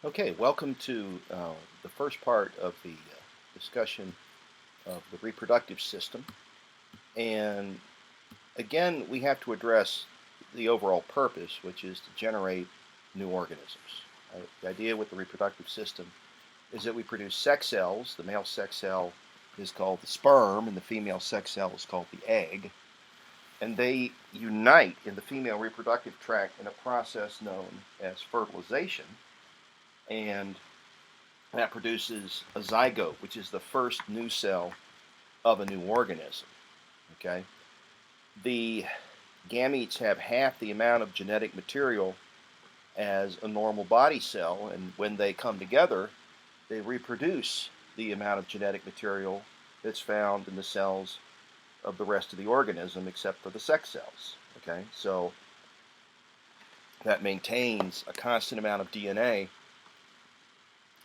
Okay, welcome to the first part of the discussion of the reproductive system. And again, we have to address the overall purpose, which is to generate new organisms. Right? The idea with the reproductive system is that we produce sex cells. The male sex cell is called the sperm, and the female sex cell is called the egg. And they unite in the female reproductive tract in a process known as fertilization. And that produces a zygote, which is the first new cell of a new organism. Okay, the gametes have half the amount of genetic material as a normal body cell, and when they come together, they reproduce the amount of genetic material that's found in the cells of the rest of the organism, except for the sex cells. Okay, so that maintains a constant amount of DNA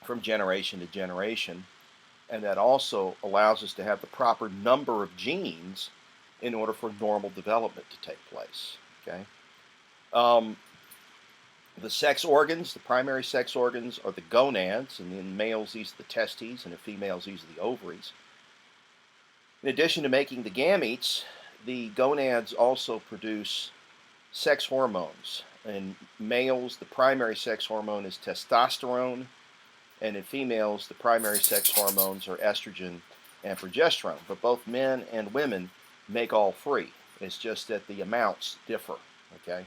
from generation to generation, and that also allows us to have the proper number of genes in order for normal development to take place. Okay, um, the sex organs, the primary sex organs, are the gonads, and in males these are the testes, and in females these are the ovaries. In addition to making the gametes, the gonads also produce sex hormones. In males, the primary sex hormone is testosterone, and in females, the primary sex hormones are estrogen and progesterone. But both men and women make all three. It's just that the amounts differ. Okay.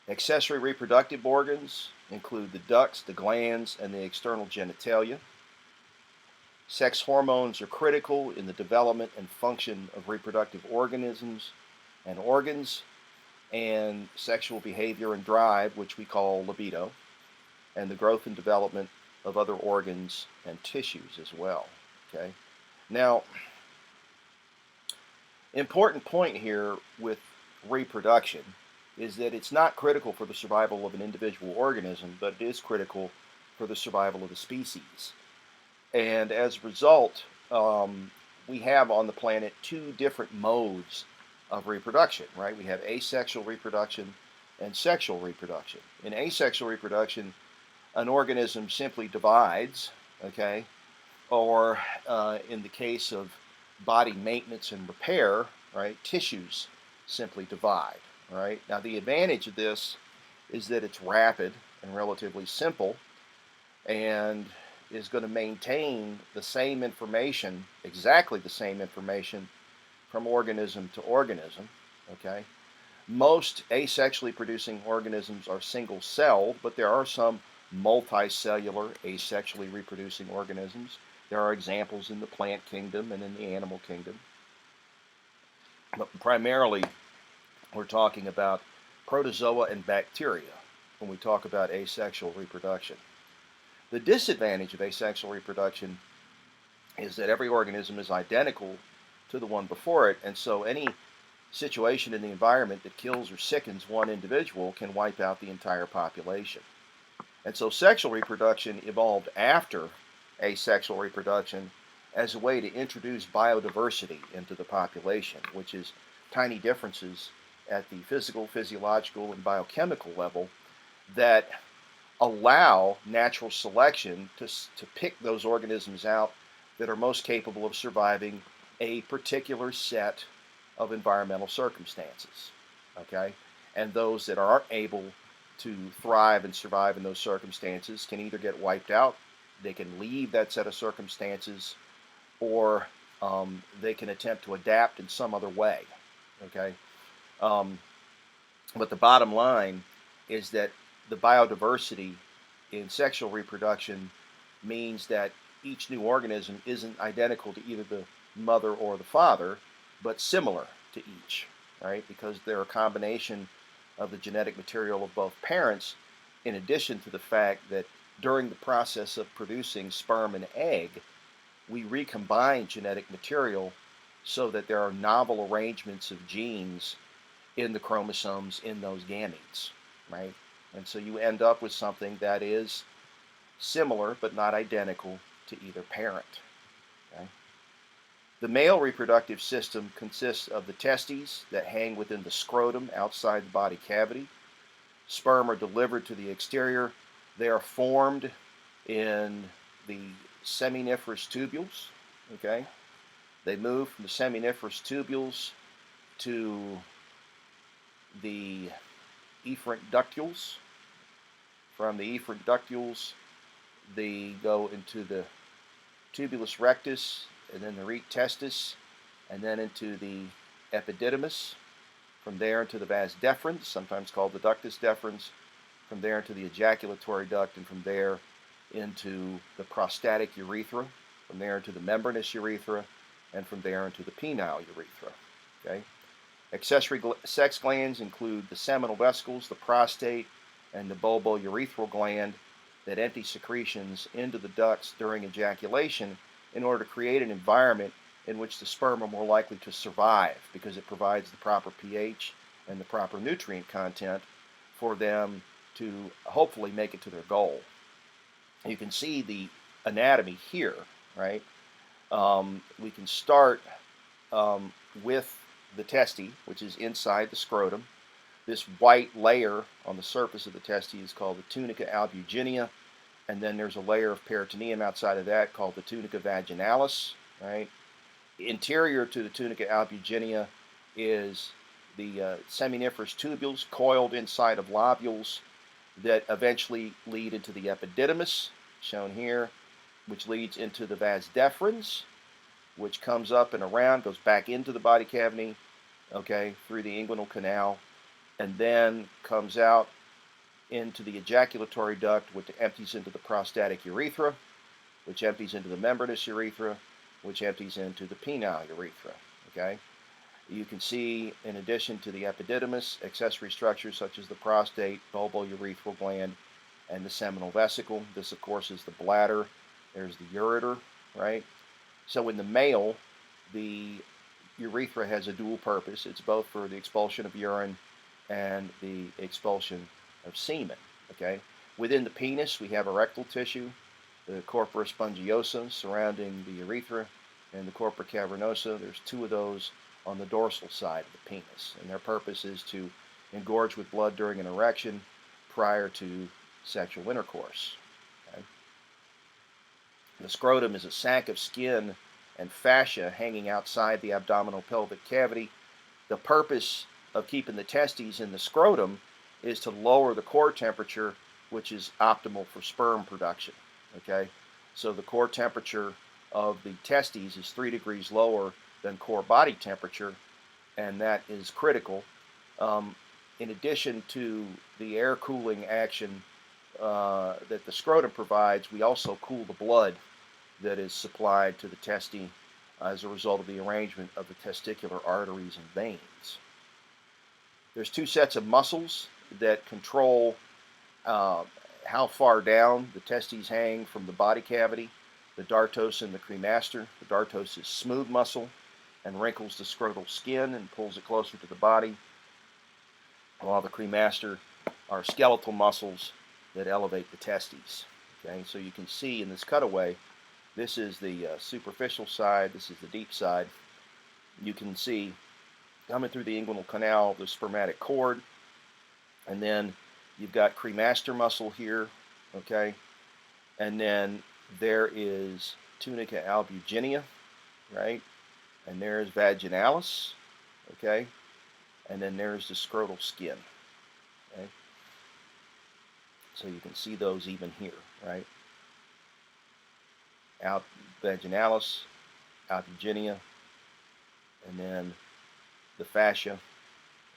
Accessory reproductive organs include the ducts, the glands, and the external genitalia. Sex hormones are critical in the development and function of reproductive organisms and organs, and sexual behavior and drive, which we call libido, and the growth and development of other organs and tissues as well. Okay. Now, important point here with reproduction is that it's not critical for the survival of an individual organism, but it is critical for the survival of the species. And as a result, we have on the planet two different modes of reproduction, right? We have asexual reproduction and sexual reproduction. In asexual reproduction, an organism simply divides, okay? Or in the case of body maintenance and repair, right, tissues simply divide, right? Now, the advantage of this is that it's rapid and relatively simple and is going to maintain the same information, exactly the same information, from organism to organism, okay? Most asexually producing organisms are single-celled, but there are some multicellular asexually reproducing organisms. There are examples in the plant kingdom and in the animal kingdom. But primarily, we're talking about protozoa and bacteria when we talk about asexual reproduction. The disadvantage of asexual reproduction is that every organism is identical to the one before it, and so any situation in the environment that kills or sickens one individual can wipe out the entire population. And so sexual reproduction evolved after asexual reproduction as a way to introduce biodiversity into the population, which is tiny differences at the physical, physiological, and biochemical level that allow natural selection to pick those organisms out that are most capable of surviving a particular set of environmental circumstances. Okay? And those that aren't able to thrive and survive in those circumstances can either get wiped out, they can leave that set of circumstances, or they can attempt to adapt in some other way. Okay? But the bottom line is that the biodiversity in sexual reproduction means that each new organism isn't identical to either the mother or the father, but similar to each, right? Because they're a combination of the genetic material of both parents, in addition to the fact that during the process of producing sperm and egg, we recombine genetic material so that there are novel arrangements of genes in the chromosomes in those gametes, right? And so you end up with something that is similar but not identical to either parent. Okay? The male reproductive system consists of the testes that hang within the scrotum outside the body cavity. Sperm are delivered to the exterior They are formed in the seminiferous tubules. Okay, they move from the seminiferous tubules to the efferent ductules. From the efferent ductules, they go into the tubulus rectus, and then the rete testis, and then into the epididymis. From there into the vas deferens, sometimes called the ductus deferens. From there into the ejaculatory duct, and from there into the prostatic urethra. From there into the membranous urethra, and from there into the penile urethra. Okay. Accessory sex glands include the seminal vesicles, the prostate, and the bulbourethral gland that empty secretions into the ducts during ejaculation in order to create an environment in which the sperm are more likely to survive, because it provides the proper pH and the proper nutrient content for them to hopefully make it to their goal. You can see the anatomy here, right? We can start with the testes, which is inside the scrotum. This white layer on the surface of the testes is called the tunica albuginea, and then there's a layer of peritoneum outside of that called the tunica vaginalis, right? Interior to the tunica albuginea is the seminiferous tubules coiled inside of lobules that eventually lead into the epididymis, shown here, which leads into the vas deferens, which comes up and around, goes back into the body cavity, okay, through the inguinal canal, and then comes out into the ejaculatory duct, which empties into the prostatic urethra, which empties into the membranous urethra, which empties into the penile urethra. Okay, you can see, in addition to the epididymis, accessory structures such as the prostate, bulbourethral gland, and the seminal vesicle. This, of course, is the bladder. There's the ureter, right? So in the male, the urethra has a dual purpose. It's both for the expulsion of urine and the expulsion of semen. Okay. Within the penis, we have erectile tissue, the corpora spongiosa surrounding the urethra, and the corpora cavernosa. There's two of those on the dorsal side of the penis, and their purpose is to engorge with blood during an erection prior to sexual intercourse. Okay. The scrotum is a sac of skin and fascia hanging outside the abdominal pelvic cavity. The purpose of keeping the testes in the scrotum is to lower the core temperature, which is optimal for sperm production. Okay, so the core temperature of the testes is 3 degrees lower than core body temperature, and that is critical. In addition to the air cooling action that the scrotum provides, we also cool the blood that is supplied to the testes as a result of the arrangement of the testicular arteries and veins. There's two sets of muscles that control how far down the testes hang from the body cavity: the dartos and the cremaster. The dartos is smooth muscle and wrinkles the scrotal skin and pulls it closer to the body, while the cremaster are skeletal muscles that elevate the testes. Okay, so you can see in this cutaway, this is the superficial side, this is the deep side. You can see coming through the inguinal canal the spermatic cord, and then you've got cremaster muscle here, okay, and then there is tunica albuginea, right, and there's vaginalis, okay, and then there's the scrotal skin, okay. So you can see those even here, right? Vaginalis, albuginea, and then the fascia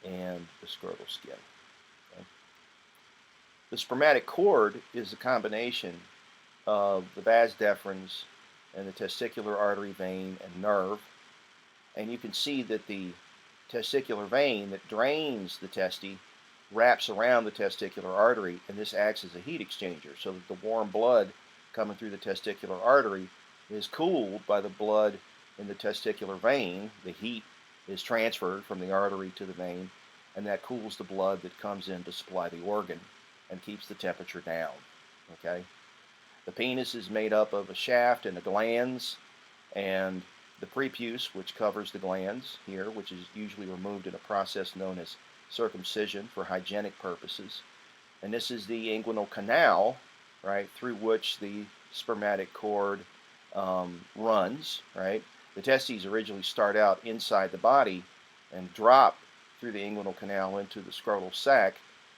and the scrotal skin. Okay? The spermatic cord is a combination of the vas deferens and the testicular artery, vein, and nerve. And you can see that the testicular vein that drains the testes wraps around the testicular artery, and this acts as a heat exchanger, so that the warm blood coming through the testicular artery is cooled by the blood in the testicular vein. The heat is transferred from the artery to the vein, and that cools the blood that comes in to supply the organ and keeps the temperature down. Okay? The penis is made up of a shaft and the glands, and the prepuce, which covers the glands here, which is usually removed in a process known as circumcision for hygienic purposes. And this is the inguinal canal, right, through which the spermatic cord runs, right? The testes originally start out inside the body and drop through the inguinal canal into the scrotal sac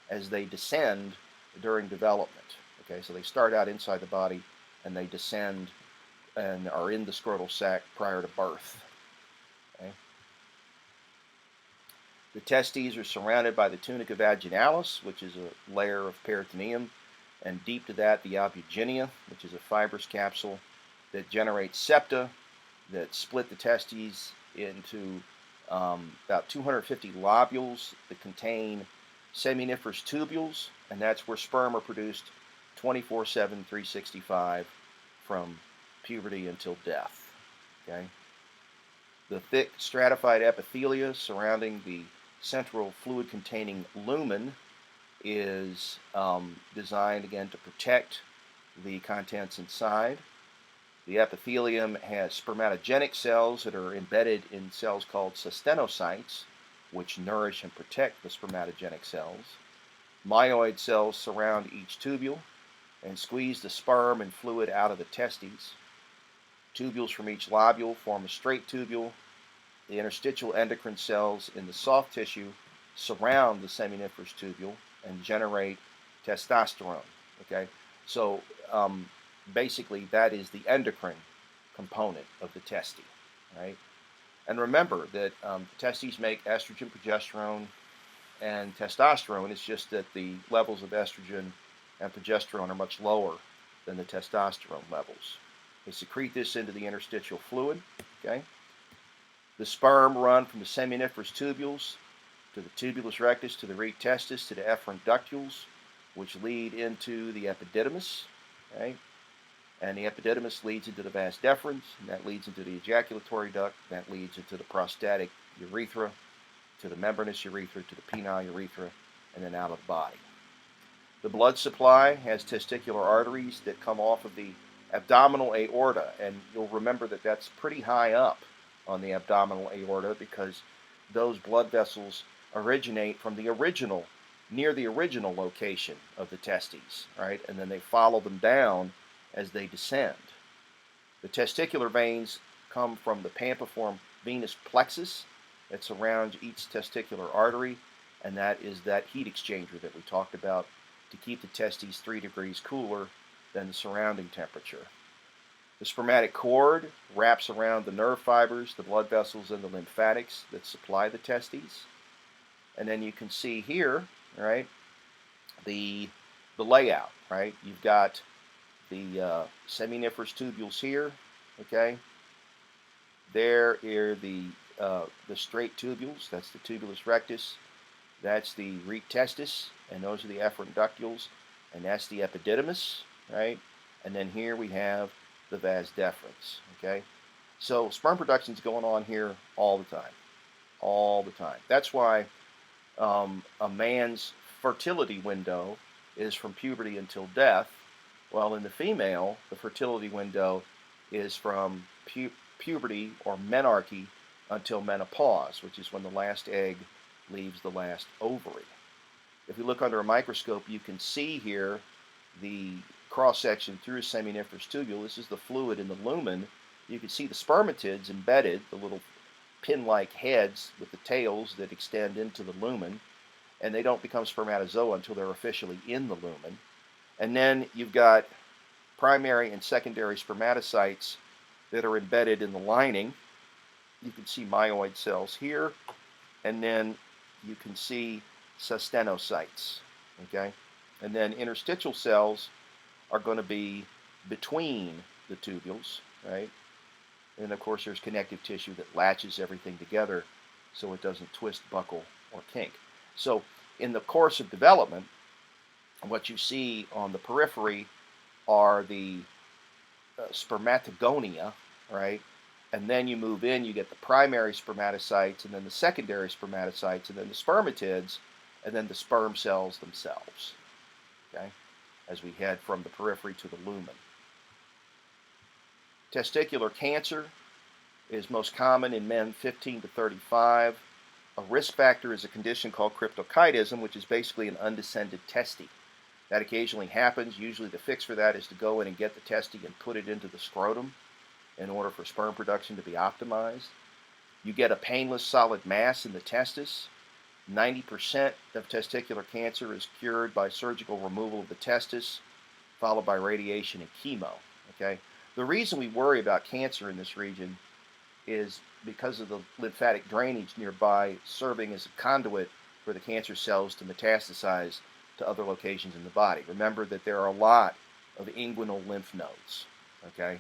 as they descend during development. Okay, so they start out inside the body and they descend and are in the scrotal sac prior to birth. Okay. The testes are surrounded by the tunica vaginalis, which is a layer of peritoneum, and deep to that the albuginea, which is a fibrous capsule that generates septa that split the testes into about 250 lobules that contain seminiferous tubules, and that's where sperm are produced 24/7, 365 from puberty until death. Okay. The thick stratified epithelia surrounding the central fluid-containing lumen is designed again to protect the contents inside. The epithelium has spermatogenic cells that are embedded in cells called cystinocytes, which nourish and protect the spermatogenic cells. Myoid cells surround each tubule and squeeze the sperm and fluid out of the testes. Tubules from each lobule form a straight tubule. The interstitial endocrine cells in the soft tissue surround the seminiferous tubule and generate testosterone. Okay, so basically that is the endocrine component of the testes, right? And remember that testes make estrogen, progesterone, and testosterone. It's just that the levels of estrogen and progesterone are much lower than the testosterone levels. They secrete this into the interstitial fluid. Okay. The sperm run from the seminiferous tubules to the tubulus rectus to the rete testis to the efferent ductules, which lead into the epididymis. Okay. And the epididymis leads into the vas deferens, and that leads into the ejaculatory duct, that leads into the prostatic urethra, to the membranous urethra, to the penile urethra, and then out of the body. The blood supply has testicular arteries that come off of the abdominal aorta, and you'll remember that that's pretty high up on the abdominal aorta because those blood vessels originate from the original, near the original location of the testes, right? And then they follow them down as they descend. The testicular veins come from the pampiform venous plexus that surrounds each testicular artery, and that is that heat exchanger that we talked about to keep the testes 3 degrees cooler than the surrounding temperature. The spermatic cord wraps around the nerve fibers, the blood vessels, and the lymphatics that supply the testes. And then you can see here, right, the layout, right? You've got the seminiferous tubules here, okay? There are the straight tubules, that's the tubulus rectus, that's the rete testis, and those are the efferent ductules, and that's the epididymis, right? And then here we have the vas deferens, okay? So sperm production is going on here all the time, all the time. That's why a man's fertility window is from puberty until death, while in the female, the fertility window is from puberty or menarche until menopause, which is when the last egg leaves the last ovary. If you look under a microscope, you can see here the cross-section through a seminiferous tubule. This is the fluid in the lumen. You can see the spermatids embedded, the little pin-like heads with the tails that extend into the lumen, and they don't become spermatozoa until they're officially in the lumen. And then you've got primary and secondary spermatocytes that are embedded in the lining. You can see myoid cells here, and then you can see cystinocytes, okay? And then interstitial cells are going to be between the tubules, right? And of course there's connective tissue that latches everything together so it doesn't twist, buckle, or kink. So in the course of development, what you see on the periphery are the spermatogonia, right? And then you move in, you get the primary spermatocytes, and then the secondary spermatocytes, and then the spermatids, and then the sperm cells themselves, okay? As we head from the periphery to the lumen. Testicular cancer is most common in men 15 to 35. A risk factor is a condition called cryptorchidism, which is basically an undescended testy. That occasionally happens. Usually the fix for that is to go in and get the testy and put it into the scrotum in order for sperm production to be optimized. You get a painless solid mass in the testis. 90% of testicular cancer is cured by surgical removal of the testis, followed by radiation and chemo. Okay? The reason we worry about cancer in this region is because of the lymphatic drainage nearby serving as a conduit for the cancer cells to metastasize to other locations in the body. Remember that there are a lot of inguinal lymph nodes, okay?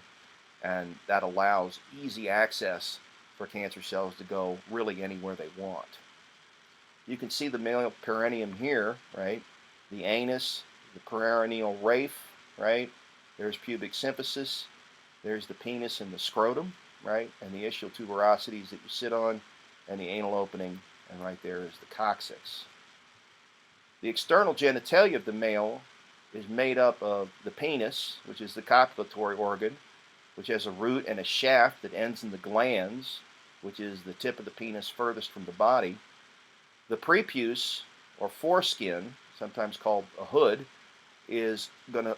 And that allows easy access for cancer cells to go really anywhere they want. You can see the male perineum here, right? The anus, the perineal raphe, right? There's pubic symphysis. There's the penis and the scrotum, right? And the ischial tuberosities that you sit on, and the anal opening, and right there is the coccyx. The external genitalia of the male is made up of the penis, which is the copulatory organ, which has a root and a shaft that ends in the glans, which is the tip of the penis furthest from the body. The prepuce, or foreskin, sometimes called a hood, is going to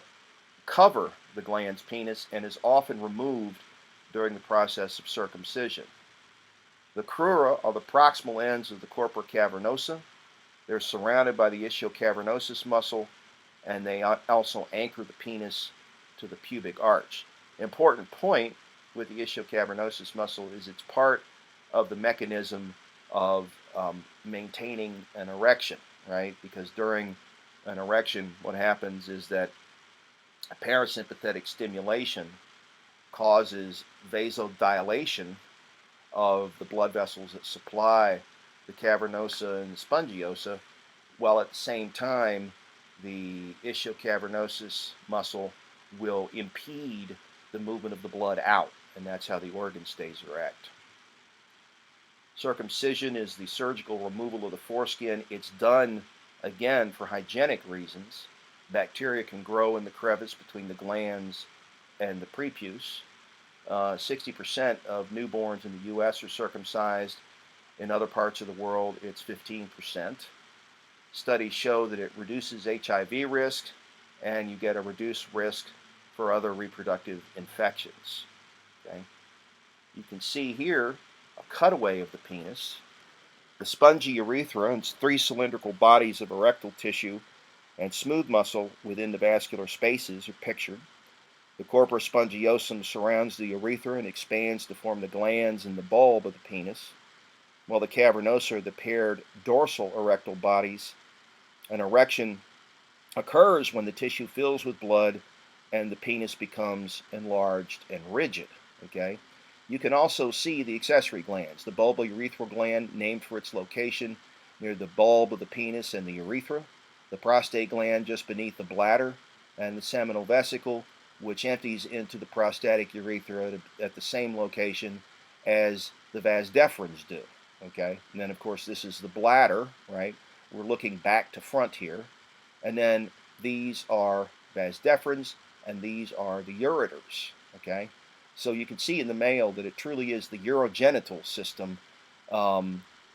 cover the glans penis and is often removed during the process of circumcision. The crura are the proximal ends of the corpora cavernosa. They're surrounded by the ischiocavernosus muscle, and they also anchor the penis to the pubic arch. Important point with the ischiocavernosus muscle is it's part of the mechanism of maintaining an erection, right? Because during an erection, what happens is that parasympathetic stimulation causes vasodilation of the blood vessels that supply the cavernosa and the spongiosa, while at the same time the ischiocavernosus muscle will impede the movement of the blood out, and that's how the organ stays erect. Circumcision is the surgical removal of the foreskin. It's done, again, for hygienic reasons. Bacteria can grow in the crevice between the glans and the prepuce. 60% of newborns in the U.S. are circumcised. In other parts of the world, it's 15%. Studies show that it reduces HIV risk, and you get a reduced risk for other reproductive infections. Okay? You can see here a cutaway of the penis. The spongy urethra and 3 cylindrical bodies of erectile tissue and smooth muscle within the vascular spaces are pictured. The corpora spongiosum surrounds the urethra and expands to form the glans and the bulb of the penis, while the cavernosa are the paired dorsal erectile bodies. An erection occurs when the tissue fills with blood and the penis becomes enlarged and rigid. Okay? You can also see the accessory glands, the bulbourethral gland, named for its location near the bulb of the penis and the urethra, the prostate gland just beneath the bladder, and the seminal vesicle, which empties into the prostatic urethra at the same location as the vas deferens do. Okay? And then, of course, this is the bladder, right? We're looking back to front here. And then these are vas deferens, and these are the ureters. Okay? So you can see in the male that it truly is the urogenital system,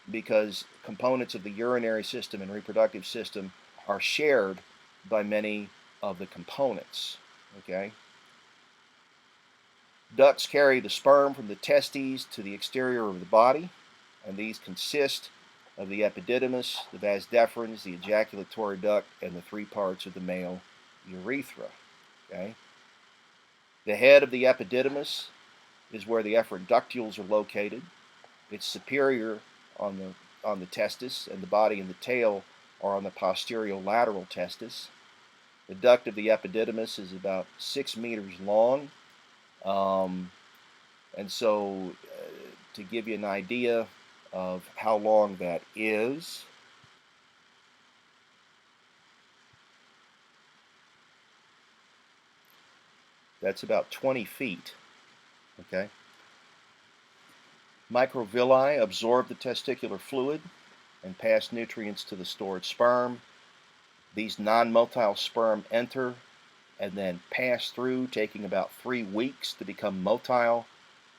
because components of the urinary system and reproductive system are shared by many of the components. Okay? Ducts carry the sperm from the testes to the exterior of the body, and these consist of the epididymis, the vas deferens, the ejaculatory duct, and the 3 parts of the male urethra. Okay? The head of the epididymis is where the efferent ductules are located. It's superior on the testis, and the body and the tail are on the posterior-lateral testis. The duct of the epididymis is about 6 meters long. And so to give you an idea of how long that is, that's about 20 feet. Okay? Microvilli absorb the testicular fluid and pass nutrients to the stored sperm. These non-motile sperm enter and then pass through, taking about 3 weeks to become motile,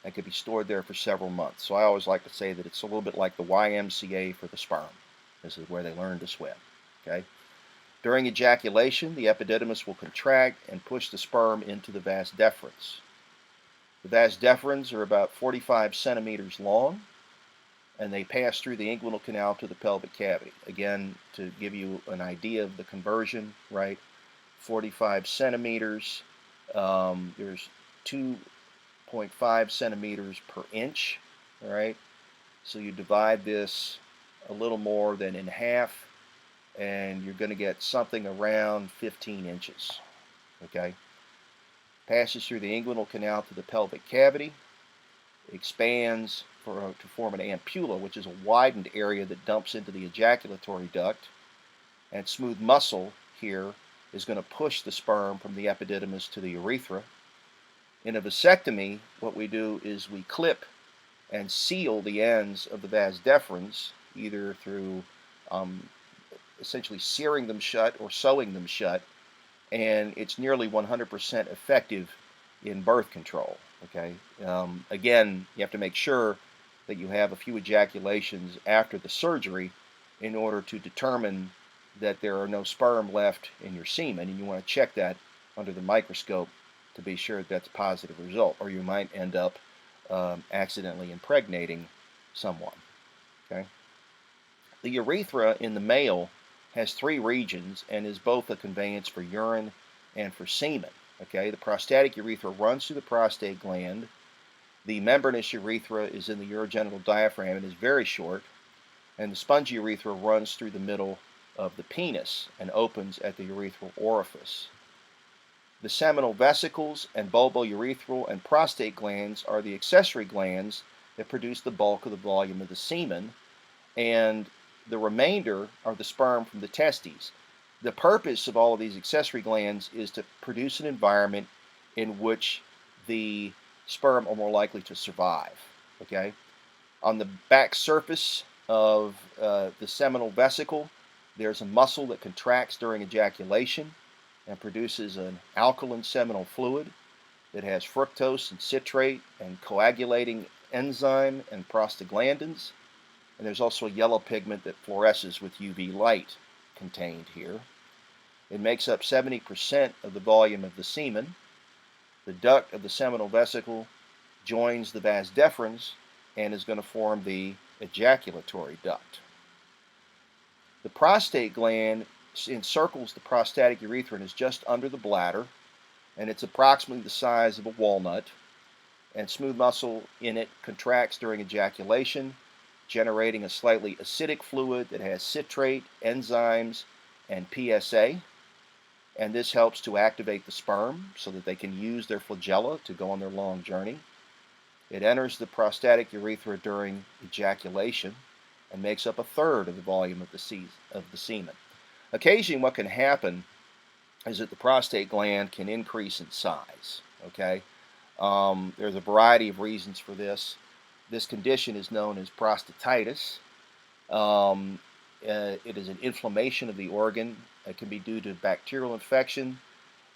and could be stored there for several months. So I always like to say that it's a little bit like the YMCA for the sperm. This is where they learn to swim. Okay? During ejaculation, the epididymis will contract and push the sperm into the vas deferens. The vas deferens are about 45 centimeters long, and they pass through the inguinal canal to the pelvic cavity. Again, to give you an idea of the conversion, right? 45 centimeters, there's 2.5 centimeters per inch, all right? So you divide this a little more than in half, and you're going to get something around 15 inches, okay? Passes through the inguinal canal to the pelvic cavity, expands to form an ampulla, which is a widened area that dumps into the ejaculatory duct, and smooth muscle here is going to push the sperm from the epididymis to the urethra. In a vasectomy, what we do is we clip and seal the ends of the vas deferens, either through essentially searing them shut or sewing them shut, and it's nearly 100% effective in birth control. Okay. Again, you have to make sure that you have a few ejaculations after the surgery in order to determine that there are no sperm left in your semen, and you want to check that under the microscope to be sure that that's a positive result, or you might end up accidentally impregnating someone. Okay. The urethra in the male has 3 regions and is both a conveyance for urine and for semen. Okay, the prostatic urethra runs through the prostate gland. The membranous urethra is in the urogenital diaphragm and is very short, and the spongy urethra runs through the middle of the penis and opens at the urethral orifice. The seminal vesicles and bulbourethral and prostate glands are the accessory glands that produce the bulk of the volume of the semen, and the remainder are the sperm from the testes. The purpose of all of these accessory glands is to produce an environment in which the sperm are more likely to survive. Okay? On the back surface of the seminal vesicle, there's a muscle that contracts during ejaculation and produces an alkaline seminal fluid that has fructose and citrate and coagulating enzyme and prostaglandins. And there's also a yellow pigment that fluoresces with UV light contained here. It makes up 70% of the volume of the semen. The duct of the seminal vesicle joins the vas deferens and is going to form the ejaculatory duct. The prostate gland encircles the prostatic urethra and is just under the bladder, and it's approximately the size of a walnut, and smooth muscle in it contracts during ejaculation, generating a slightly acidic fluid that has citrate, enzymes, and PSA. And this helps to activate the sperm so that they can use their flagella to go on their long journey. It enters the prostatic urethra during ejaculation and makes up 1/3 of the volume of the semen. Occasionally what can happen is that the prostate gland can increase in size. Okay, there's a variety of reasons for this. This condition is known as prostatitis. It is an inflammation of the organ. It can be due to bacterial infection,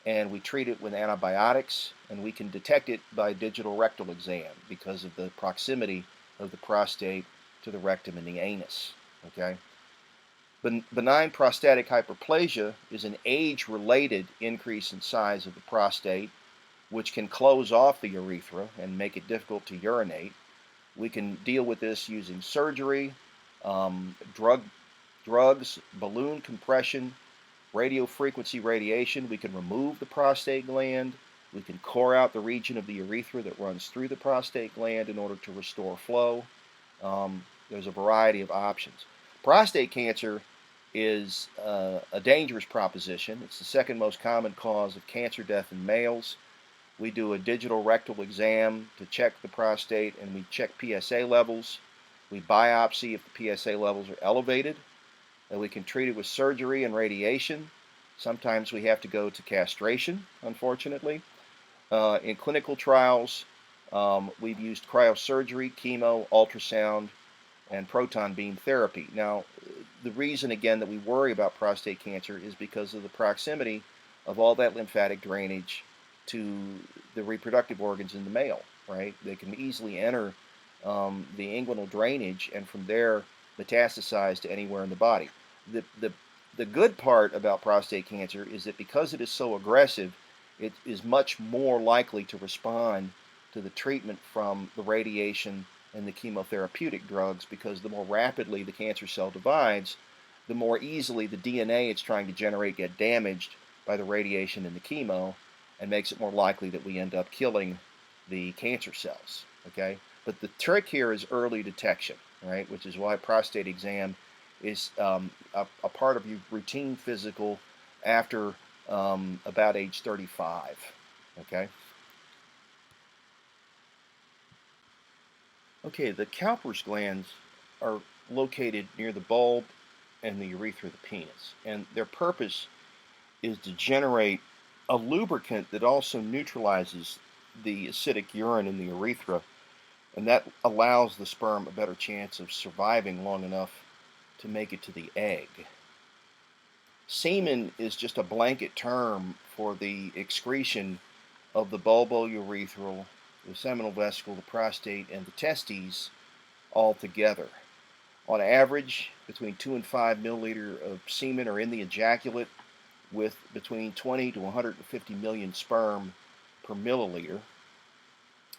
and we treat it with antibiotics, and we can detect it by digital rectal exam because of the proximity of the prostate to the rectum and the anus. Okay. Benign prostatic hyperplasia is an age-related increase in size of the prostate, which can close off the urethra and make it difficult to urinate. We can deal with this using surgery, drugs, balloon compression, radiofrequency radiation. We can remove the prostate gland. We can core out the region of the urethra that runs through the prostate gland in order to restore flow. There's a variety of options. Prostate cancer is a dangerous proposition. It's the second most common cause of cancer death in males. We do a digital rectal exam to check the prostate, and we check PSA levels. We biopsy if the PSA levels are elevated, and we can treat it with surgery and radiation. Sometimes we have to go to castration, unfortunately. In clinical trials, we've used cryosurgery, chemo, ultrasound, and proton beam therapy. Now, the reason, again, that we worry about prostate cancer is because of the proximity of all that lymphatic drainage to the reproductive organs in the male, right? They can easily enter the inguinal drainage and from there metastasize to anywhere in the body. The The good part about prostate cancer is that because it is so aggressive, it is much more likely to respond to the treatment from the radiation and the chemotherapeutic drugs, because the more rapidly the cancer cell divides, the more easily the DNA it's trying to generate get damaged by the radiation and the chemo, and makes it more likely that we end up killing the cancer cells. Okay, but the trick here is early detection, right? Which is why prostate exam is a part of your routine physical after about age 35. Okay. Okay, the Cowper's glands are located near the bulb and the urethra of the penis, and their purpose is to generate a lubricant that also neutralizes the acidic urine in the urethra, and that allows the sperm a better chance of surviving long enough to make it to the egg. Semen is just a blanket term for the excretion of the bulbourethral, the seminal vesicle, the prostate, and the testes all together. On average, between 2 and 5 milliliter of semen are in the ejaculate, with between 20 to 150 million sperm per milliliter.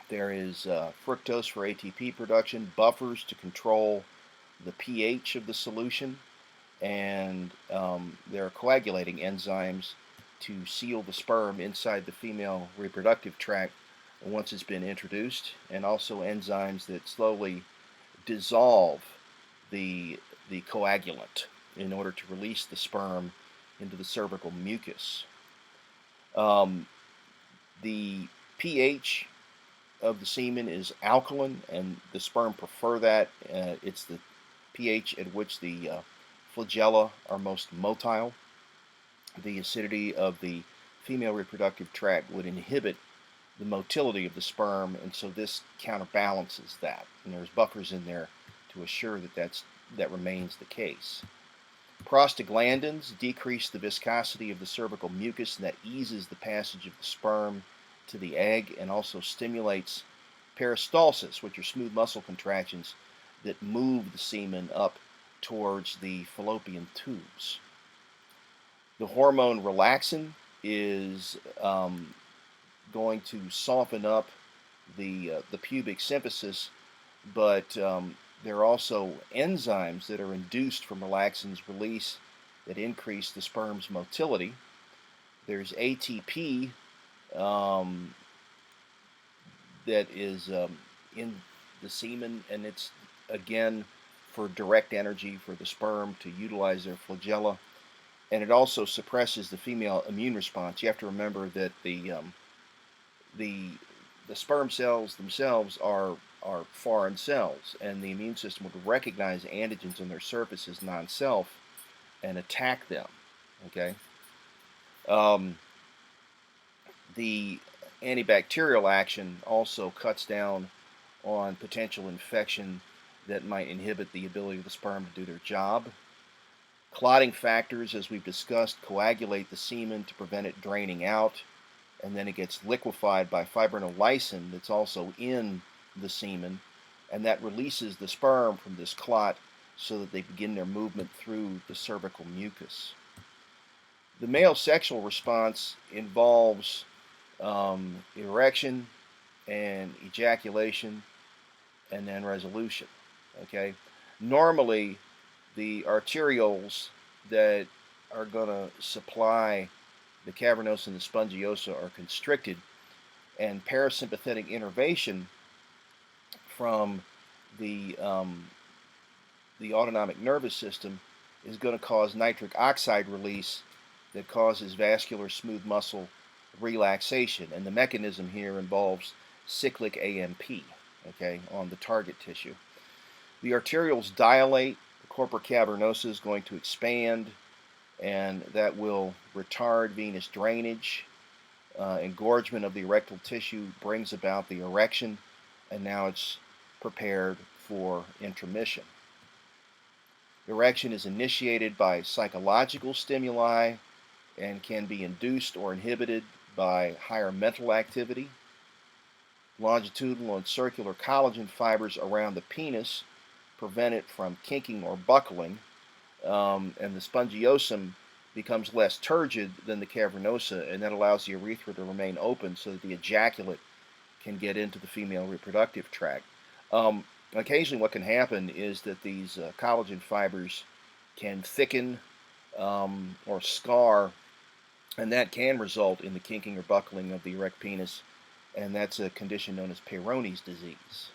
There is fructose for ATP production, buffers to control the pH of the solution, and there are coagulating enzymes to seal the sperm inside the female reproductive tract once it's been introduced, and also enzymes that slowly dissolve the coagulant in order to release the sperm into the cervical mucus. The pH of the semen is alkaline, and the sperm prefer that. It's the pH at which the flagella are most motile. The acidity of the female reproductive tract would inhibit the motility of the sperm, and so this counterbalances that. And there's buffers in there to assure that that remains the case. Prostaglandins decrease the viscosity of the cervical mucus, and that eases the passage of the sperm to the egg, and also stimulates peristalsis, which are smooth muscle contractions that move the semen up towards the fallopian tubes. The hormone relaxin is going to soften up the pubic symphysis, but there are also enzymes that are induced from relaxin's release that increase the sperm's motility. There's ATP that is in the semen, and it's again for direct energy for the sperm to utilize their flagella, and it also suppresses the female immune response. You have to remember that the sperm cells themselves are foreign cells, and the immune system would recognize antigens on their surface as non-self and attack them. Okay. The antibacterial action also cuts down on potential infection that might inhibit the ability of the sperm to do their job. Clotting factors, as we've discussed, coagulate the semen to prevent it draining out, and then it gets liquefied by fibrinolysin that's also in the semen, and that releases the sperm from this clot so that they begin their movement through the cervical mucus. The male sexual response involves erection and ejaculation and then resolution. Okay, normally the arterioles that are going to supply the cavernosa and the spongiosa are constricted, and parasympathetic innervation from the autonomic nervous system is going to cause nitric oxide release that causes vascular smooth muscle relaxation, and the mechanism here involves cyclic AMP, okay, on the target tissue. The arterioles dilate, the corpora cavernosa is going to expand, and that will retard venous drainage. Engorgement of the erectile tissue brings about the erection, and now it's prepared for intromission. Erection is initiated by psychological stimuli and can be induced or inhibited by higher mental activity. Longitudinal and circular collagen fibers around the penis prevent it from kinking or buckling, and the spongiosum becomes less turgid than the cavernosa, and that allows the urethra to remain open so that the ejaculate can get into the female reproductive tract. Occasionally, what can happen is that these collagen fibers can thicken or scar, and that can result in the kinking or buckling of the erect penis, and that's a condition known as Peyronie's disease.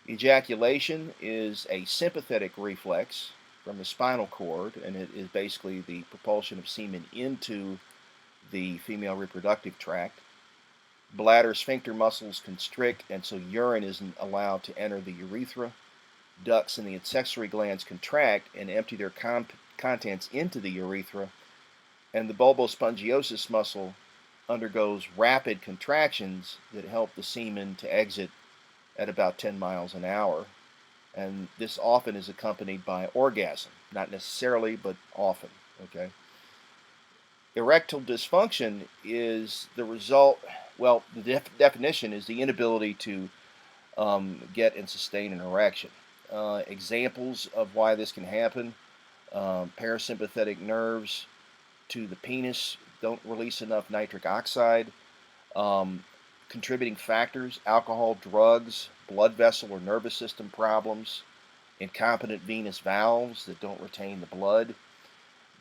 Ejaculation is a sympathetic reflex from the spinal cord, and it is basically the propulsion of semen into the female reproductive tract. Bladder sphincter muscles constrict, and so urine isn't allowed to enter the urethra. Ducts in the accessory glands contract and empty their contents into the urethra, and the bulbospongiosus muscle undergoes rapid contractions that help the semen to exit at about 10 miles an hour. And this often is accompanied by orgasm, not necessarily, but often. Okay. Erectile dysfunction is the result, well, the definition is the inability to get and sustain an erection. Examples of why this can happen: parasympathetic nerves to the penis don't release enough nitric oxide. Contributing factors: alcohol, drugs, blood vessel or nervous system problems, incompetent venous valves that don't retain the blood.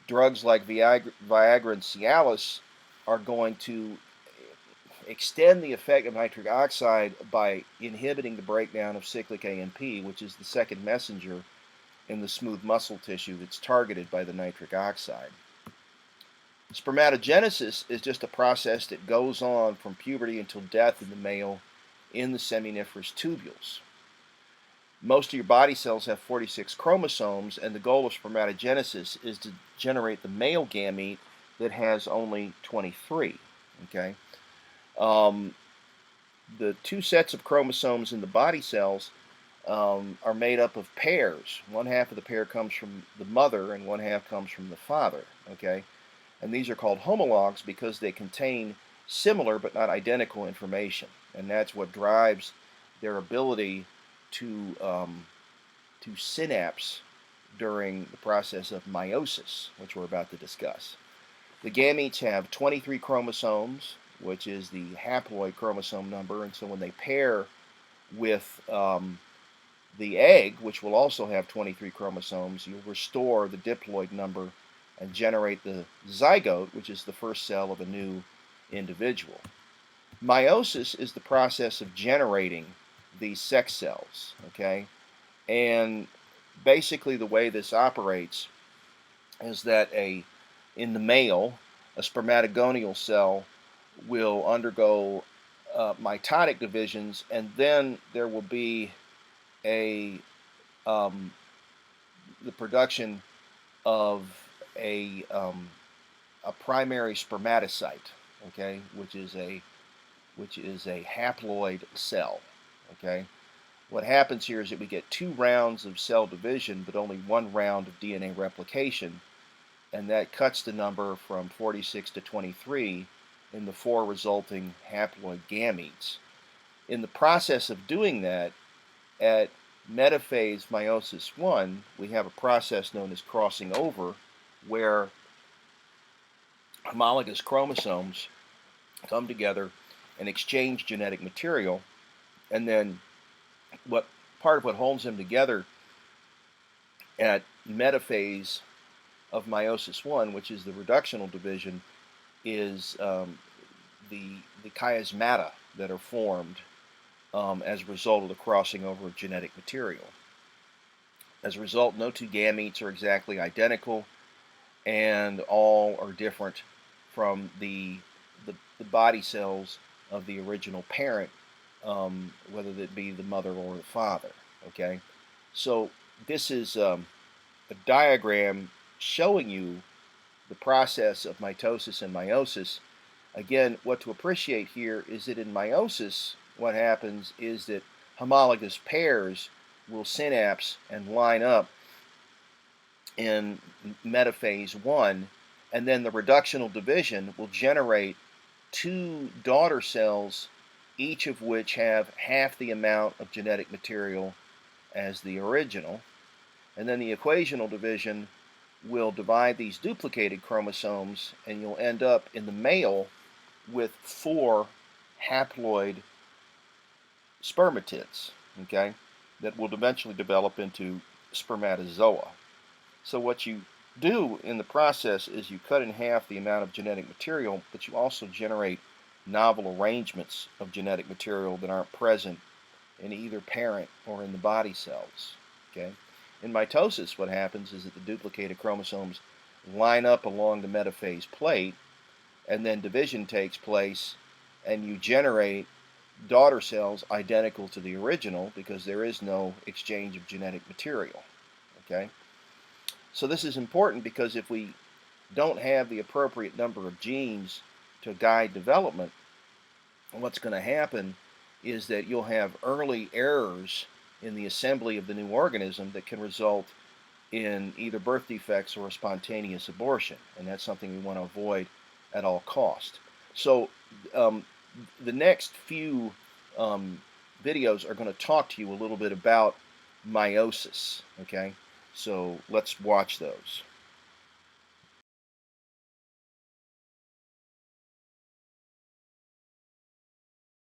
Drugs like Viagra and Cialis are going to extend the effect of nitric oxide by inhibiting the breakdown of cyclic A&P, which is the second messenger in the smooth muscle tissue that's targeted by the nitric oxide. Spermatogenesis is just a process that goes on from puberty until death in the male in the seminiferous tubules. Most of your body cells have 46 chromosomes, and the goal of spermatogenesis is to generate the male gamete that has only 23. Okay, the two sets of chromosomes in the body cells are made up of pairs. One half of the pair comes from the mother, and one half comes from the father. Okay, and these are called homologs because they contain similar but not identical information, and that's what drives their ability to synapse during the process of meiosis, which we're about to discuss. The gametes have 23 chromosomes, which is the haploid chromosome number, and so when they pair with the egg, which will also have 23 chromosomes, you'll restore the diploid number and generate the zygote, which is the first cell of a new individual. Meiosis is the process of generating these sex cells, okay? And basically the way this operates is that in the male, a spermatogonial cell will undergo mitotic divisions, and then there will be the production of a primary spermatocyte, okay, which is a haploid cell. Okay, what happens here is that we get 2 rounds of cell division, but only 1 round of DNA replication, and that cuts the number from 46 to 23 in the 4 resulting haploid gametes. In the process of doing that, at metaphase meiosis 1, we have a process known as crossing over, where homologous chromosomes come together and exchange genetic material, and then part of what holds them together at metaphase of meiosis 1, which is the reductional division, is the chiasmata that are formed as a result of the crossing over of genetic material. As a result, no 2 gametes are exactly identical, and all are different from the body cells of the original parent, whether that be the mother or the father. Okay, so this is a diagram showing you the process of mitosis and meiosis. Again, what to appreciate here is that in meiosis, what happens is that homologous pairs will synapse and line up in metaphase 1, and then the reductional division will generate 2 daughter cells, each of which have half the amount of genetic material as the original. And then the equational division will divide these duplicated chromosomes, and you'll end up in the male with 4 haploid spermatids, okay, that will eventually develop into spermatozoa. So what you do in the process is you cut in half the amount of genetic material, but you also generate novel arrangements of genetic material that aren't present in either parent or in the body cells. Okay? In mitosis, what happens is that the duplicated chromosomes line up along the metaphase plate, and then division takes place, and you generate daughter cells identical to the original because there is no exchange of genetic material. Okay? So this is important because if we don't have the appropriate number of genes to guide development, what's going to happen is that you'll have early errors in the assembly of the new organism that can result in either birth defects or a spontaneous abortion, and that's something we want to avoid at all cost. So the next few videos are going to talk to you a little bit about meiosis, okay? So let's watch those.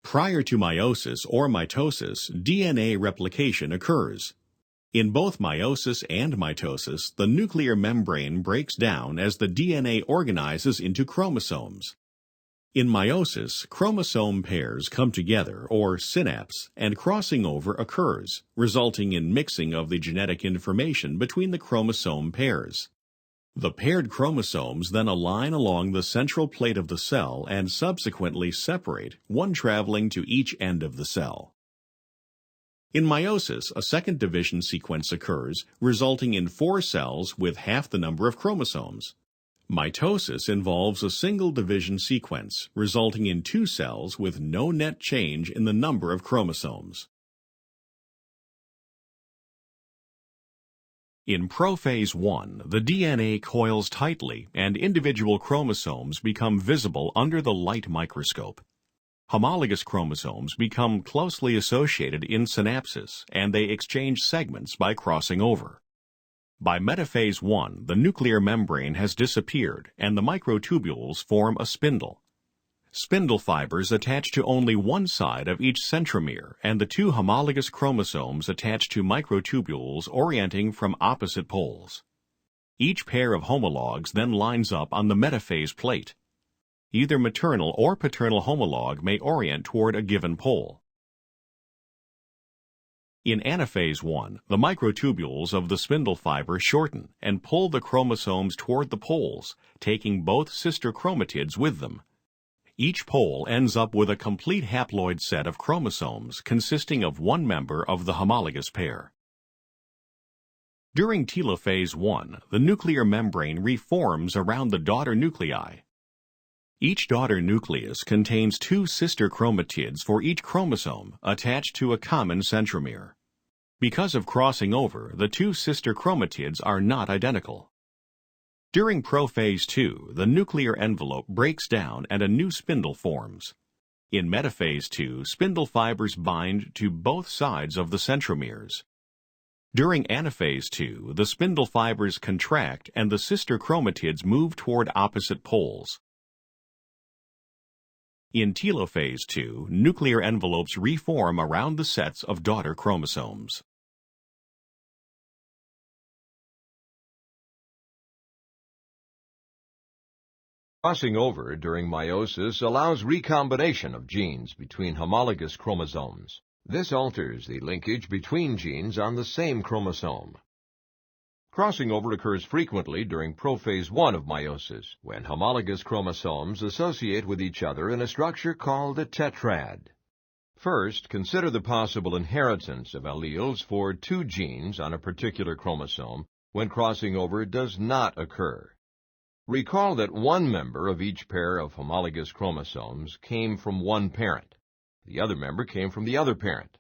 Prior to meiosis or mitosis, DNA replication occurs. In both meiosis and mitosis, the nuclear membrane breaks down as the DNA organizes into chromosomes. In meiosis, chromosome pairs come together, or synapse, and crossing over occurs, resulting in mixing of the genetic information between the chromosome pairs. The paired chromosomes then align along the central plate of the cell and subsequently separate, one traveling to each end of the cell. In meiosis, a second division sequence occurs, resulting in 4 cells with half the number of chromosomes. Mitosis involves a single division sequence, resulting in 2 cells with no net change in the number of chromosomes. In prophase 1, the DNA coils tightly and individual chromosomes become visible under the light microscope. Homologous chromosomes become closely associated in synapses, and they exchange segments by crossing over. By metaphase 1, the nuclear membrane has disappeared, and the microtubules form a spindle. Spindle fibers attach to only one side of each centromere, and the 2 homologous chromosomes attach to microtubules orienting from opposite poles. Each pair of homologs then lines up on the metaphase plate. Either maternal or paternal homolog may orient toward a given pole. In anaphase 1, the microtubules of the spindle fiber shorten and pull the chromosomes toward the poles, taking both sister chromatids with them. Each pole ends up with a complete haploid set of chromosomes consisting of one member of the homologous pair. During telophase 1, the nuclear membrane reforms around the daughter nuclei. Each daughter nucleus contains 2 sister chromatids for each chromosome attached to a common centromere. Because of crossing over, the 2 sister chromatids are not identical. During prophase 2, the nuclear envelope breaks down and a new spindle forms. In metaphase 2, spindle fibers bind to both sides of the centromeres. During anaphase 2, the spindle fibers contract and the sister chromatids move toward opposite poles. In telophase 2, nuclear envelopes reform around the sets of daughter chromosomes. Crossing over during meiosis allows recombination of genes between homologous chromosomes. This alters the linkage between genes on the same chromosome. Crossing over occurs frequently during prophase 1 of meiosis, when homologous chromosomes associate with each other in a structure called a tetrad. First, consider the possible inheritance of alleles for 2 genes on a particular chromosome when crossing over does not occur. Recall that one member of each pair of homologous chromosomes came from one parent. The other member came from the other parent.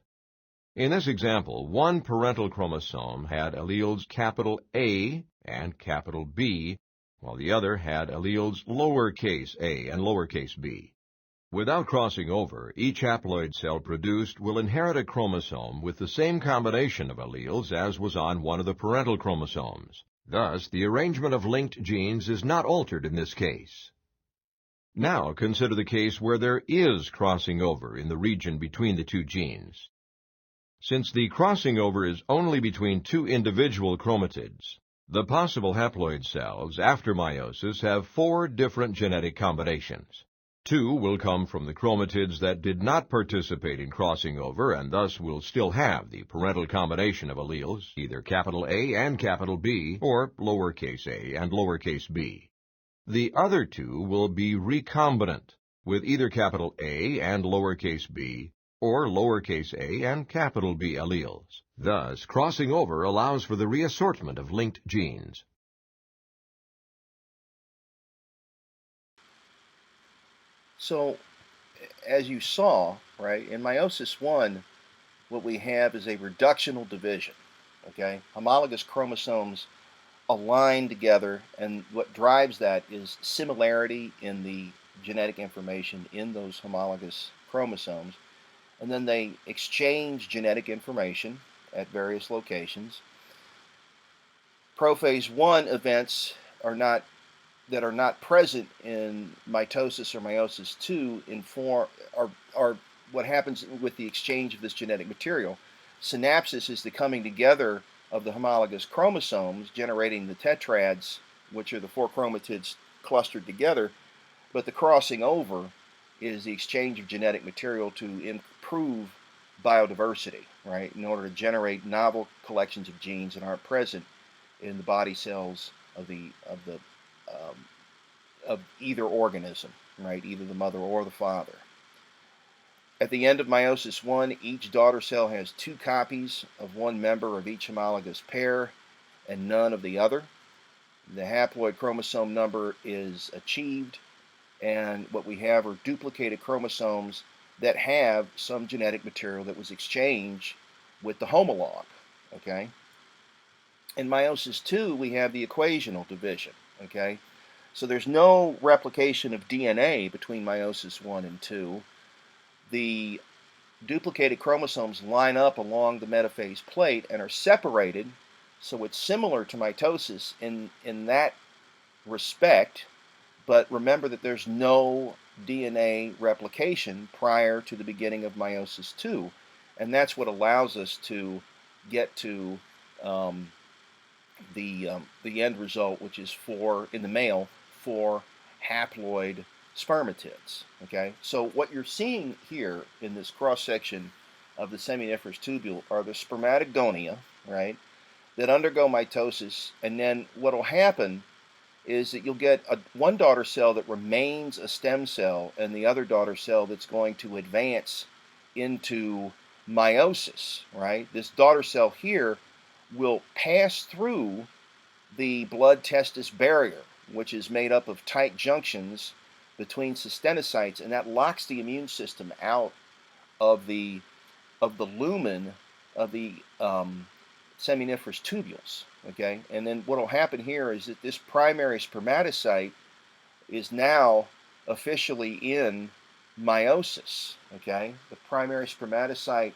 In this example, one parental chromosome had alleles capital A and capital B, while the other had alleles lowercase a and lowercase b. Without crossing over, each haploid cell produced will inherit a chromosome with the same combination of alleles as was on one of the parental chromosomes. Thus, the arrangement of linked genes is not altered in this case. Now consider the case where there is crossing over in the region between the two genes. Since the crossing over is only between two individual chromatids, the possible haploid cells after meiosis have 4 different genetic combinations. 2 will come from the chromatids that did not participate in crossing over and thus will still have the parental combination of alleles, either capital A and capital B, or lowercase a and lowercase b. The other 2 will be recombinant, with either capital A and lowercase b, or lowercase a and capital B alleles. Thus, crossing over allows for the reassortment of linked genes. So, as you saw, right, in meiosis 1, what we have is a reductional division, okay? Homologous chromosomes align together, and what drives that is similarity in the genetic information in those homologous chromosomes. And then they exchange genetic information at various locations. Prophase 1 events that are not present in mitosis or meiosis 2 are what happens with the exchange of this genetic material. Synapsis is the coming together of the homologous chromosomes, generating the tetrads, which are the 4 chromatids clustered together, but the crossing over is the exchange of genetic material to improve biodiversity, right, in order to generate novel collections of genes that aren't present in the body cells of either organism, right, either the mother or the father. At the end of meiosis 1, each daughter cell has 2 copies of one member of each homologous pair and none of the other. The haploid chromosome number is achieved, and what we have are duplicated chromosomes that have some genetic material that was exchanged with the homolog, okay? In meiosis 2, we have the equational division, okay? So there's no replication of DNA between meiosis 1 and 2. The duplicated chromosomes line up along the metaphase plate and are separated, so it's similar to mitosis in that respect, but remember that there's no DNA replication prior to the beginning of meiosis 2, and that's what allows us to get to the end result, which is in the male 4 haploid spermatids. Okay, so what you're seeing here in this cross section of the seminiferous tubule are the spermatogonia, right, that undergo mitosis, and then what will happen is that you'll get one daughter cell that remains a stem cell and the other daughter cell that's going to advance into meiosis, right? This daughter cell here will pass through the blood-testis barrier, which is made up of tight junctions between cystinocytes, and that locks the immune system out of the lumen of the seminiferous tubules. Okay, and then what will happen here is that this primary spermatocyte is now officially in meiosis. Okay, the primary spermatocyte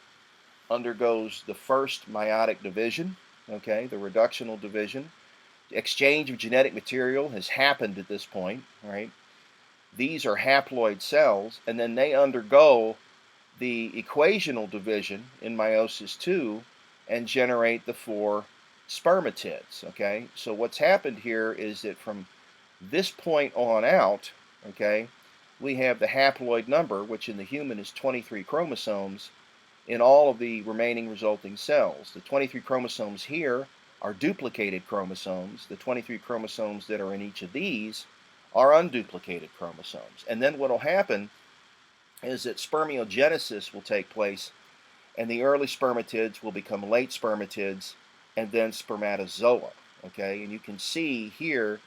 undergoes the first meiotic division. Okay, the reductional division. Exchange of genetic material has happened at this point, right? These are haploid cells, and then they undergo the equational division in meiosis 2 and generate the 4 spermatids. Okay, so what's happened here is that from this point on out, okay, we have the haploid number, which in the human is 23 chromosomes, in all of the remaining resulting cells. The 23 chromosomes here are duplicated chromosomes. The 23 chromosomes that are in each of these are unduplicated chromosomes. And then what will happen is that spermiogenesis will take place, and the early spermatids will become late spermatids and then spermatozoa. Okay, and you can see here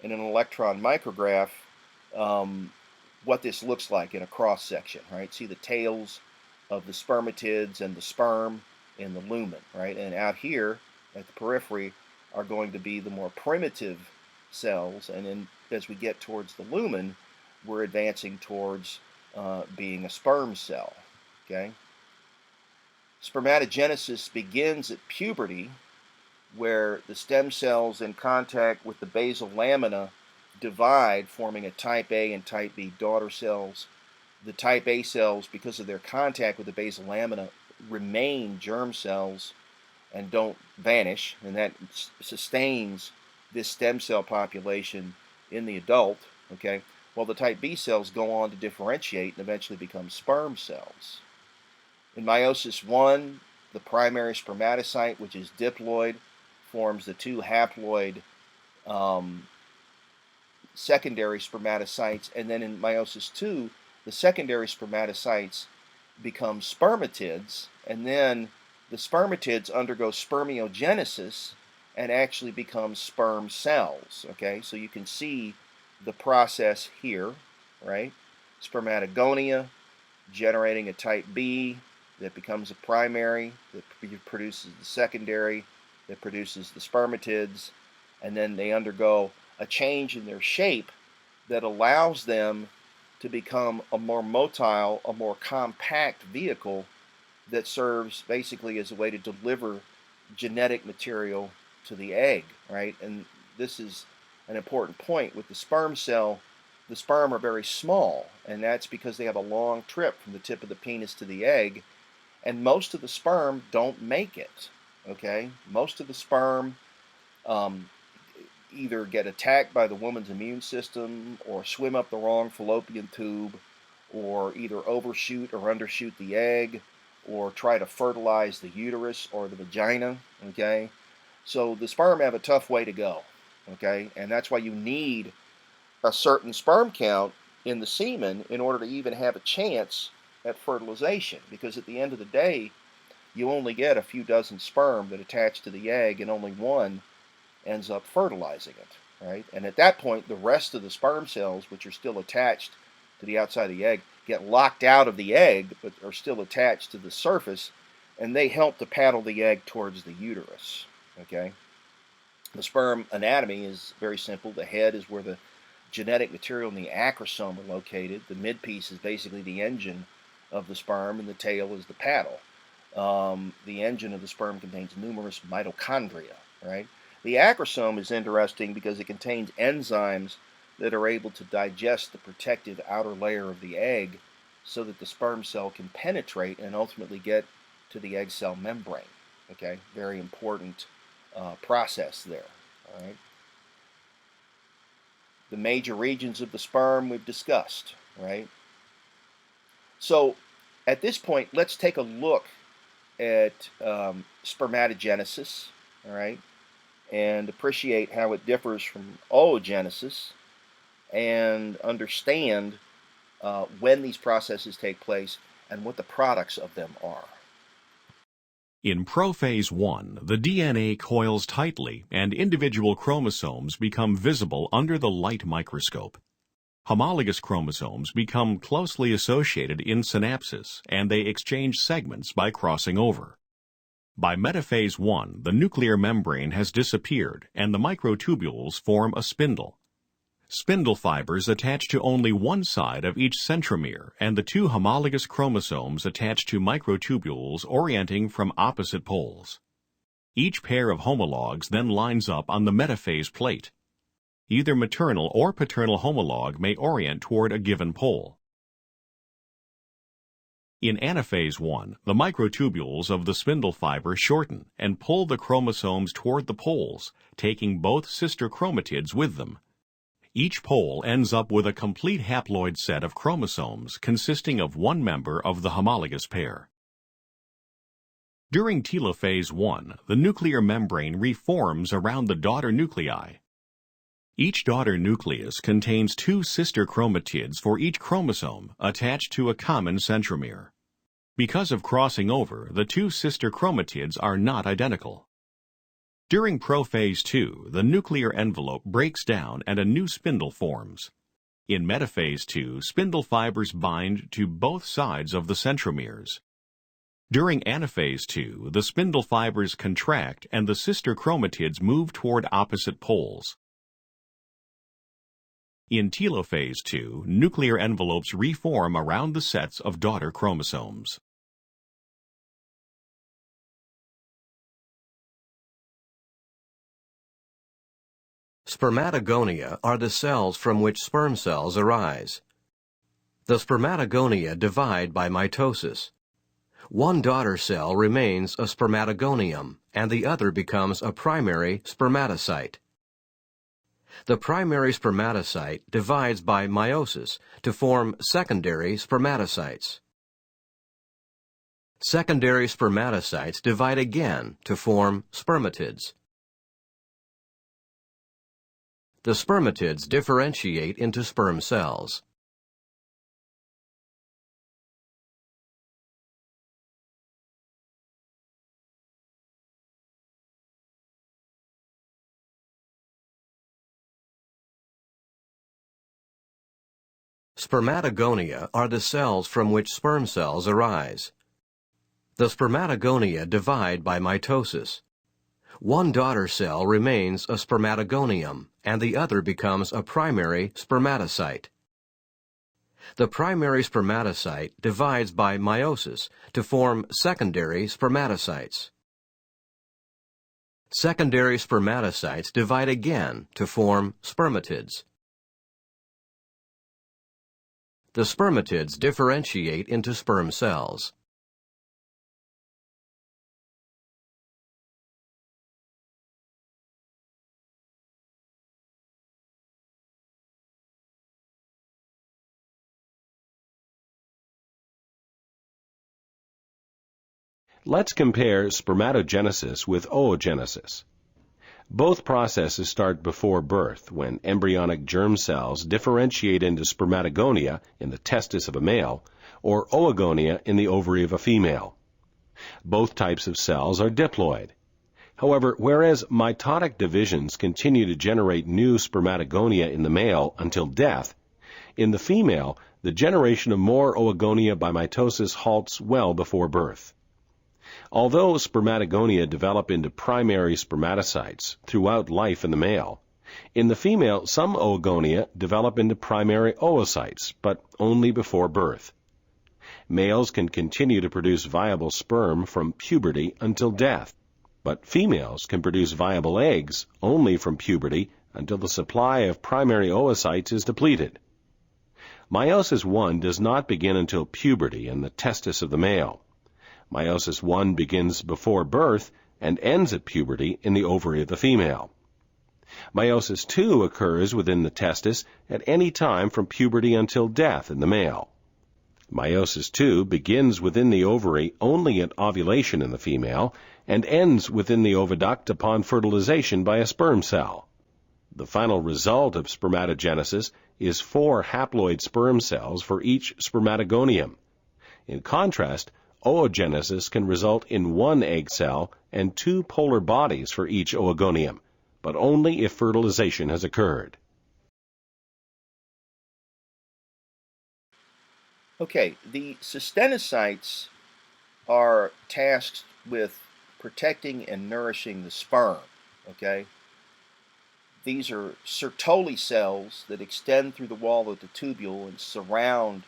in an electron micrograph what this looks like in a cross section, right? See the tails of the spermatids and the sperm in the lumen, right? And out here at the periphery are going to be the more primitive cells, and then as we get towards the lumen, we're advancing towards being a sperm cell. Okay? Spermatogenesis begins at puberty, where the stem cells in contact with the basal lamina divide, forming a type A and type B daughter cells. The type A cells, because of their contact with the basal lamina, remain germ cells and don't vanish, and that sustains this stem cell population in the adult. Okay, while the type B cells go on to differentiate and eventually become sperm cells. In meiosis 1, the primary spermatocyte, which is diploid, forms the two haploid secondary spermatocytes, and then in meiosis 2, the secondary spermatocytes become spermatids, and then the spermatids undergo spermiogenesis and actually become sperm cells. Okay, so you can see the process here, right? Spermatogonia generating a type B that becomes a primary, that produces the secondary, that produces the spermatids, and then they undergo a change in their shape that allows them to become a more motile, a more compact vehicle that serves basically as a way to deliver genetic material to the egg, right? And this is an important point. With the sperm cell, the sperm are very small, and that's because they have a long trip from the tip of the penis to the egg, and most of the sperm don't make it, okay? Most of the sperm either get attacked by the woman's immune system or swim up the wrong fallopian tube or either overshoot or undershoot the egg or try to fertilize the uterus or the vagina, okay? So the sperm have a tough way to go, okay? And that's why you need a certain sperm count in the semen in order to even have a chance at fertilization, because at the end of the day, you only get a few dozen sperm that attach to the egg and only one ends up fertilizing it, right? And at that point, the rest of the sperm cells, which are still attached to the outside of the egg, get locked out of the egg, but are still attached to the surface, and they help to paddle the egg towards the uterus, okay? The sperm anatomy is very simple. The head is where the genetic material in the acrosome are located. The midpiece is basically the engine of the sperm, and the tail is the paddle. The engine of the sperm contains numerous mitochondria, right? The acrosome is interesting because it contains enzymes that are able to digest the protective outer layer of the egg so that the sperm cell can penetrate and ultimately get to the egg cell membrane. Okay, very important process there. All right. The major regions of the sperm we've discussed, right? So at this point, let's take a look at spermatogenesis, all right, and appreciate how it differs from oogenesis and understand when these processes take place and what the products of them are. In prophase 1, the DNA coils tightly and individual chromosomes become visible under the light microscope. Homologous chromosomes become closely associated in synapses, and they exchange segments by crossing over. By metaphase 1, the nuclear membrane has disappeared, and the microtubules form a spindle. Spindle fibers attach to only one side of each centromere, and the two homologous chromosomes attach to microtubules orienting from opposite poles. Each pair of homologs then lines up on the metaphase plate. Either maternal or paternal homolog may orient toward a given pole. In anaphase 1, the microtubules of the spindle fiber shorten and pull the chromosomes toward the poles, taking both sister chromatids with them. Each pole ends up with a complete haploid set of chromosomes consisting of one member of the homologous pair. During telophase 1, the nuclear membrane reforms around the daughter nuclei. Each daughter nucleus contains two sister chromatids for each chromosome attached to a common centromere. Because of crossing over, the two sister chromatids are not identical. During prophase 2, the nuclear envelope breaks down and a new spindle forms. In metaphase 2, spindle fibers bind to both sides of the centromeres. During anaphase 2, the spindle fibers contract and the sister chromatids move toward opposite poles. In telophase 2, nuclear envelopes reform around the sets of daughter chromosomes. Spermatogonia are the cells from which sperm cells arise. The spermatogonia divide by mitosis. One daughter cell remains a spermatogonium, and the other becomes a primary spermatocyte. The primary spermatocyte divides by meiosis to form secondary spermatocytes. Secondary spermatocytes divide again to form spermatids. The spermatids differentiate into sperm cells. Spermatogonia are the cells from which sperm cells arise. The spermatogonia divide by mitosis. One daughter cell remains a spermatogonium, and the other becomes a primary spermatocyte. The primary spermatocyte divides by meiosis to form secondary spermatocytes. Secondary spermatocytes divide again to form spermatids. The spermatids differentiate into sperm cells. Let's compare spermatogenesis with oogenesis. Both processes start before birth, when embryonic germ cells differentiate into spermatogonia in the testis of a male, or oogonia in the ovary of a female. Both types of cells are diploid. However, whereas mitotic divisions continue to generate new spermatogonia in the male until death, in the female, the generation of more oogonia by mitosis halts well before birth. Although spermatogonia develop into primary spermatocytes throughout life in the male, in the female some oogonia develop into primary oocytes, but only before birth. Males can continue to produce viable sperm from puberty until death, but females can produce viable eggs only from puberty until the supply of primary oocytes is depleted. Meiosis I does not begin until puberty in the testis of the male. Meiosis I begins before birth and ends at puberty in the ovary of the female. Meiosis II occurs within the testis at any time from puberty until death in the male. Meiosis II begins within the ovary only at ovulation in the female and ends within the oviduct upon fertilization by a sperm cell. The final result of spermatogenesis is 4 haploid sperm cells for each spermatogonium. In contrast, oogenesis can result in 1 egg cell and 2 polar bodies for each oogonium, but only if fertilization has occurred. Okay, the cystinocytes are tasked with protecting and nourishing the sperm, okay? These are Sertoli cells that extend through the wall of the tubule and surround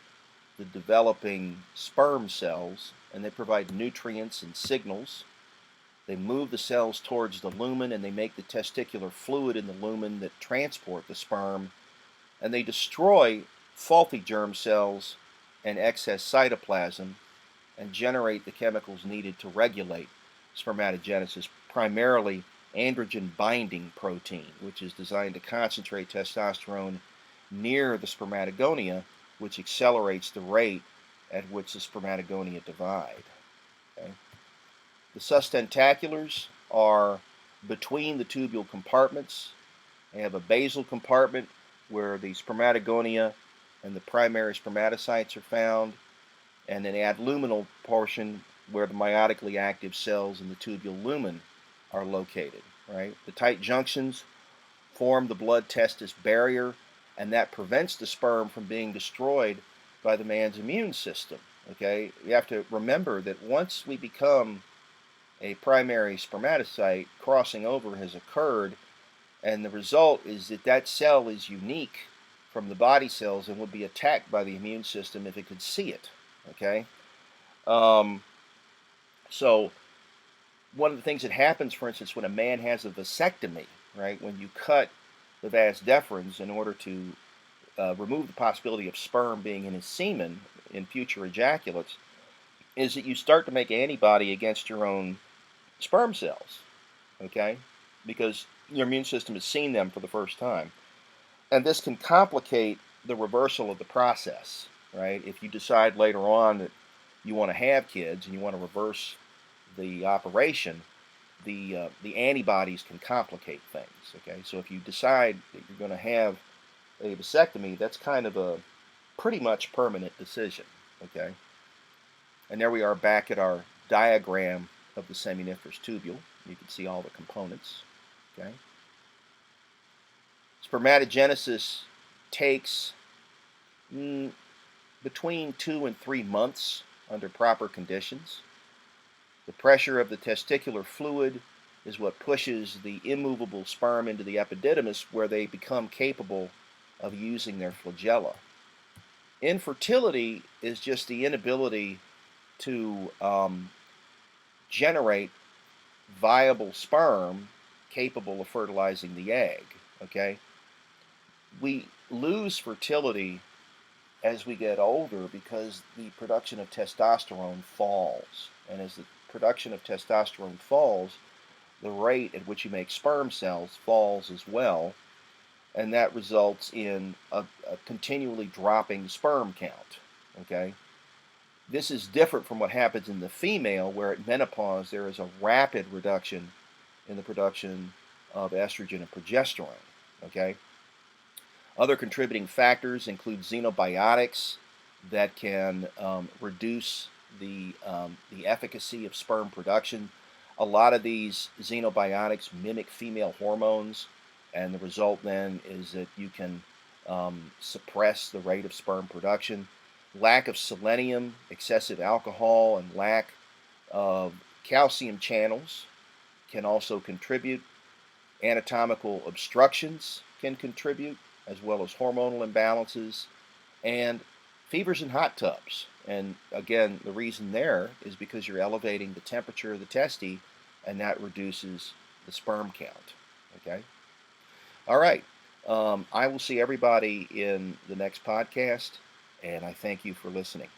the developing sperm cells, and they provide nutrients and signals. They move the cells towards the lumen, and they make the testicular fluid in the lumen that transport the sperm, and they destroy faulty germ cells and excess cytoplasm and generate the chemicals needed to regulate spermatogenesis, primarily androgen binding protein, which is designed to concentrate testosterone near the spermatogonia, which accelerates the rate at which the spermatogonia divide. Okay? The sustentaculars are between the tubule compartments. They have a basal compartment where the spermatogonia and the primary spermatocytes are found, and an adluminal portion where the meiotically active cells in the tubule lumen are located. Right? The tight junctions form the blood-testis barrier, and that prevents the sperm from being destroyed by the man's immune system. Okay? You have to remember that once we become a primary spermatocyte, crossing over has occurred, and the result is that that cell is unique from the body cells and would be attacked by the immune system if it could see it. Okay, um, so one of the things that happens, for instance, when a man has a vasectomy, right, when you cut the vas deferens in order to remove the possibility of sperm being in his semen in future ejaculates, is that you start to make antibody against your own sperm cells, okay, because your immune system has seen them for the first time. And this can complicate the reversal of the process, right? If you decide later on that you want to have kids and you want to reverse the operation, the antibodies can complicate things. Okay, so if you decide that you're going to have a vasectomy, that's kind of a pretty much permanent decision. Okay, and there we are back at our diagram of the seminiferous tubule. You can see all the components. Okay, spermatogenesis takes between 2 and 3 months under proper conditions. The pressure of the testicular fluid is what pushes the immovable sperm into the epididymis, where they become capable of using their flagella. Infertility is just the inability to generate viable sperm capable of fertilizing the egg. Okay, we lose fertility as we get older because the production of testosterone falls, and as the production of testosterone falls, the rate at which you make sperm cells falls as well, and that results in a continually dropping sperm count. Okay, this is different from what happens in the female, where at menopause there is a rapid reduction in the production of estrogen and progesterone. Okay, other contributing factors include xenobiotics that can reduce the efficacy of sperm production. A lot of these xenobiotics mimic female hormones, and the result then is that you can suppress the rate of sperm production. Lack of selenium, excessive alcohol, and lack of calcium channels can also contribute. Anatomical obstructions can contribute, as well as hormonal imbalances, and fevers and hot tubs. And again, the reason there is because you're elevating the temperature of the testes, and that reduces the sperm count. Okay? All right. I will see everybody in the next podcast, and I thank you for listening.